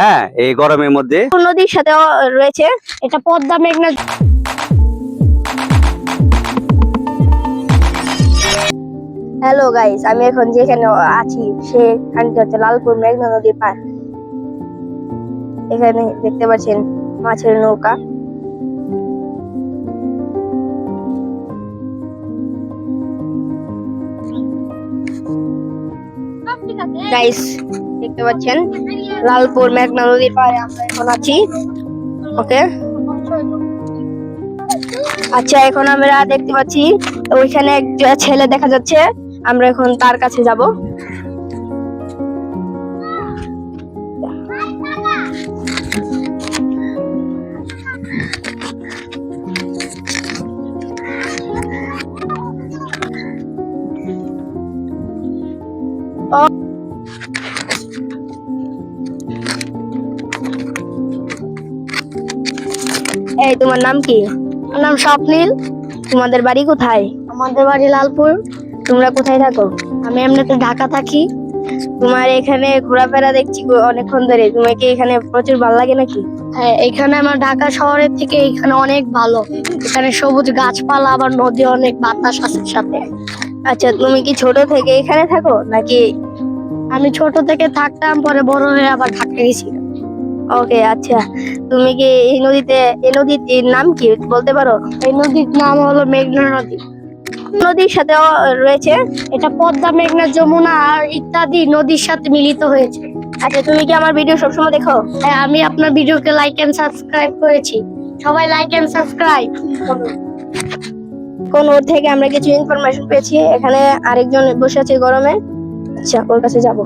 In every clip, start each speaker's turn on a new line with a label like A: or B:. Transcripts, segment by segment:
A: হ্যাঁ, এই গরমের মধ্যে
B: নদীর সাথে রয়েছে, এটা পদ্মা মেঘনা। হ্যালো গাইস, আমি এখন যেখানে আছি সেখানটি হচ্ছে লালপুর মেঘনা নদীর পার। এখানে দেখতে পাচ্ছেন মাছের নৌকা। গাইস দেখতে পাচ্ছেন লালপুর মেঘনা নদীর পাড়ে আমরা এখন আছি। ওকে, আচ্ছা, এখন আমরা দেখতে পাচ্ছি ওইখানে একটা ছেলে দেখা যাচ্ছে, আমরা এখন তার কাছে যাব। এই, তোমার নাম কি? আমার নাম স্বপ্নিল। তোমাদের বাড়ি কোথায়? আমাদের বাড়ি লালপুর। তোমরা কোথায় থাকো? আমি এমনিতে ঢাকা থাকি। তোমার এখানে ঘোরাফেরা দেখছি অনেকক্ষণ ধরে, তোমাকে এখানে প্রচুর ভালো লাগে নাকি? হ্যাঁ, এখানে আমার ঢাকা শহরের থেকে এখানে অনেক ভালো। এখানে সবুজ গাছপালা, আবার নদী, অনেক বাতাস আছে সাথে। আচ্ছা, তুমি কি ছোট থেকে এখানে থাকো নাকি? আমি ছোট থেকে থাকতাম, পরে বড় হয়ে আবার ঢাকা গেছিলাম। ওকে, আচ্ছা, তুমি কি এই নদীর নাম কি বলতে পারো? এই নদীর নাম হলো মেঘনা নদী। নদীর সাথে রয়েছে, এটা পদ্মা, মেঘনা, যমুনা আর ইত্যাদি নদীর সাথে মিলিত হয়েছে। আচ্ছা, তুমি কি আমার ভিডিও সবসময় দেখো? হ্যাঁ, আমি আপনার ভিডিওকে লাইক এন্ড সাবস্ক্রাইব করেছি। সবাই লাইক এন্ড সাবস্ক্রাইব। কোন ওর থেকে আমরা কিছু ইনফরমেশন পেয়েছি। এখানে আরেকজন বসে আছে গরমে। আচ্ছা, ওর কাছে যাব।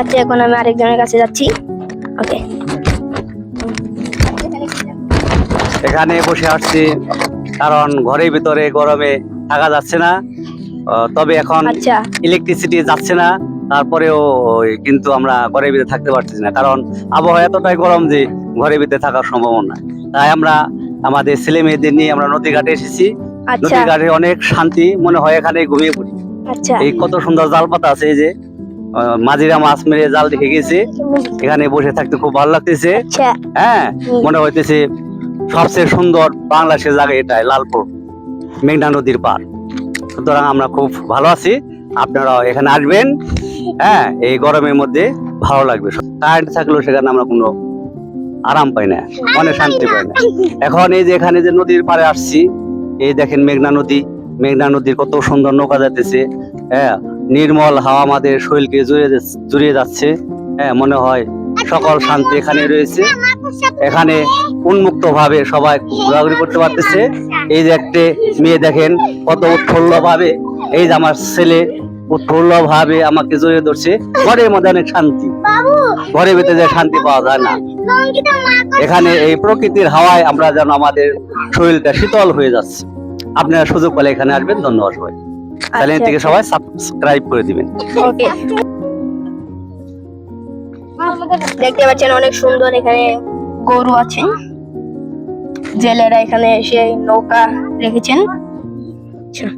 B: আচ্ছা, এখন আমি আরেকজনের কাছে যাচ্ছি। ওকে,
A: এখানে বসে আসছি কারণ ঘরের ভিতরে গরমে থাকা যাচ্ছে না। তবে এখন
B: আচ্ছা,
A: ইলেকট্রিসিটি যাচ্ছে না, তারপরেও কিন্তু আমরা ঘরের ভিতরে থাকতে পারতেছি না, কারণ আবহাওয়া এতটাই গরম যে ঘরের ভিতরে থাকার সম্ভাবনা। তাই আমরা আমাদের ছেলে মেয়েদের নিয়ে আমরা নদী ঘাটে এসেছি।
B: আচ্ছা,
A: নদী ঘাটে অনেক শান্তি, মনে হয় এখানে ঘুমিয়ে পড়ি।
B: আচ্ছা,
A: এই কত সুন্দর জাল পাতা আছে, এই যে মাঝিরা মাছ মেরে জাল দেখে গেছে, এখানে বসে থাকতে খুব ভালো লাগতেছে।
B: আচ্ছা,
A: হ্যাঁ, মনে হইতেছে সবচেয়ে সুন্দর বাংলাদেশের জায়গা এটাই, লালপুর মেঘনা নদীর পার। সুতরাং আমরা খুব ভালো আছি, আপনারাও এখানে আসবেন। হ্যাঁ, এই গরমের মধ্যে ভালো লাগবে। কারেন্ট থাকলেও সেখানে আমরা কোনো আরাম পাই না, মনে শান্তি পাই না। এখন এই যে এখানে যে নদীর পাড়ে আসছি, এই দেখেন মেঘনা নদীর কত সুন্দর নৌকা যাইতেছে। হ্যাঁ, নির্মল হাওয়া আমাদের শরীরকে জুড়িয়ে যাচ্ছে। হ্যাঁ, মনে হয় সকল শান্তি এখানে রয়েছে। এখানে উন্মুক্ত ভাবে সবাই ঘোরাঘুরি করতে পারতেছে। এই যে একটা মেয়ে দেখেন কত উৎফুল্ল ভাবে, এই যে আমার ছেলে উৎফুল্ল ভাবে আমাকে জড়িয়ে ধরছে। ঘরের মধ্যে অনেক শান্তি, ঘরের ভিতরে যে শান্তি পাওয়া যায় না। এখানে এই প্রকৃতির হাওয়ায় আমরা যেন আমাদের শরীরটা শীতল হয়ে যাচ্ছে। আপনারা সুযোগ পেলে এখানে আসবেন। ধন্যবাদ সবাই। চ্যানেল থেকে সবাই সাবস্ক্রাইব করে দিবেন।
B: ওকে, দেখতে পাচ্ছেন অনেক সুন্দর এখানে গরু আছে। জেলেরা এখানে এসে নৌকা রেখেছেন। আচ্ছা।